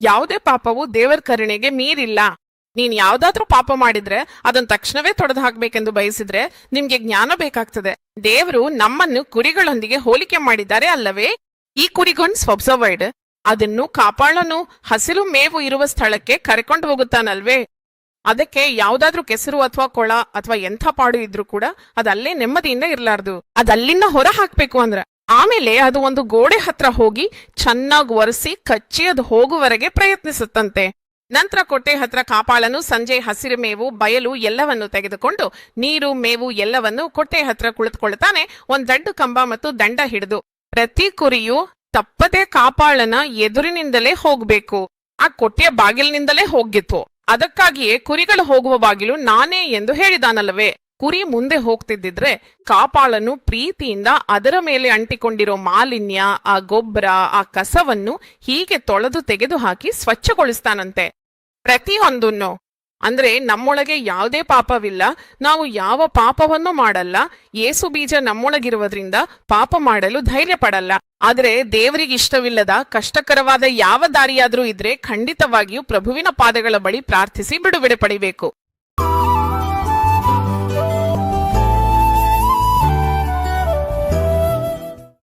ಯಾವುದೇ ಪಾಪವು ದೇವರ ಕರುಣೆಗೆ ಮೀರಿಲ್ಲ. ನೀನ್ ಯಾವ್ದಾದ್ರೂ ಪಾಪ ಮಾಡಿದ್ರೆ ಅದನ್ನ ತಕ್ಷಣವೇ ತೊಡೆದು ಹಾಕ್ಬೇಕೆಂದು ಬಯಸಿದ್ರೆ ನಿಮ್ಗೆ ಜ್ಞಾನ ಬೇಕಾಗ್ತದೆ. ದೇವರು ನಮ್ಮನ್ನು ಕುರಿಗಳೊಂದಿಗೆ ಹೋಲಿಕೆ ಮಾಡಿದ್ದಾರೆ ಅಲ್ಲವೇ? ಈ ಕುರಿಗೊಂಡ್ಸ್ ಒಬ್ಸರ್ವರ್ಡ್ ಅದನ್ನು ಕಾಪಾಳನು ಹಸಿರು ಮೇವು ಇರುವ ಸ್ಥಳಕ್ಕೆ ಕರೆಕೊಂಡು ಹೋಗುತ್ತಾನಲ್ವೇ? ಅದಕ್ಕೆ ಯಾವ್ದಾದ್ರೂ ಕೆಸರು ಅಥವಾ ಕೊಳ ಅಥವಾ ಎಂಥ ಪಾಡು ಇದ್ರೂ ಕೂಡ ಅದಲ್ಲೇ ನೆಮ್ಮದಿಯಿಂದ ಇರ್ಲಾರ್ದು. ಅದಲ್ಲಿಂದ ಹೊರ ಹಾಕ್ಬೇಕು ಅಂದ್ರ ಆಮೇಲೆ ಅದು ಒಂದು ಗೋಡೆ ಹತ್ರ ಹೋಗಿ ಚೆನ್ನಾಗಿ ಒರೆಸಿ ಕಚ್ಚಿ ಅದು ಹೋಗುವವರೆಗೆ ಪ್ರಯತ್ನಿಸುತ್ತಂತೆ. ನಂತರ ಕೊಟ್ಟೆ ಹತ್ರ ಕಾಪಾಳನು ಸಂಜೆ ಹಸಿರು ಮೇವು ಬಯಲು ಎಲ್ಲವನ್ನು ತೆಗೆದುಕೊಂಡು ನೀರು ಮೇವು ಎಲ್ಲವನ್ನು ಕೊಟ್ಟೆ ಹತ್ರ ಕುಳಿತುಕೊಳ್ತಾನೆ, ಒಂದ್ ದೊಡ್ಡ ಕಂಬ ಮತ್ತು ದಂಡ ಹಿಡಿದು. ಪ್ರತಿ ಕುರಿಯು ತಪ್ಪದೆ ಕಾಪಾಳನ ಎದುರಿನಿಂದಲೇ ಹೋಗ್ಬೇಕು. ಆ ಕೊಟ್ಟೆಯ ಬಾಗಿಲಿನಿಂದಲೇ ಹೋಗಿತ್ತು. ಅದಕ್ಕಾಗಿಯೇ ಕುರಿಗಳು ಹೋಗುವ ಬಾಗಿಲು ನಾನೇ ಎಂದು ಹೇಳಿದಾನಲ್ಲವೇ? ಕುರಿ ಮುಂದೆ ಹೋಗ್ತಿದ್ದಿದ್ರೆ ಕಾಪಾಳನು ಪ್ರೀತಿಯಿಂದ ಅದರ ಮೇಲೆ ಅಂಟಿಕೊಂಡಿರೋ ಮಾಲಿನ್ಯ, ಆ ಗೊಬ್ಬರ, ಆ ಕಸವನ್ನು ಹೀಗೆ ತೊಳೆದು ತೆಗೆದು ಹಾಕಿ ಸ್ವಚ್ಛಗೊಳಿಸ್ತಾನಂತೆ. ಪ್ರತಿಯೊಂದನ್ನು. ಅಂದ್ರೆ ನಮ್ಮೊಳಗೆ ಯಾವುದೇ ಪಾಪವಿಲ್ಲ, ನಾವು ಯಾವ ಪಾಪವನ್ನು ಮಾಡಲ್ಲ. ಯೇಸು ಬೀಜ ನಮ್ಮೊಳಗಿರುವುದರಿಂದ ಪಾಪ ಮಾಡಲು ಧೈರ್ಯ ಪಡಲ್ಲ. ಆದ್ರೆ ದೇವರಿಗೆ ಇಷ್ಟವಿಲ್ಲದ ಕಷ್ಟಕರವಾದ ಯಾವ ದಾರಿಯಾದ್ರೂ ಇದ್ರೆ ಖಂಡಿತವಾಗಿಯೂ ಪ್ರಭುವಿನ ಪಾದಗಳ ಬಳಿ ಪ್ರಾರ್ಥಿಸಿ ಬಿಡುಗಡೆ ಪಡಿಬೇಕು.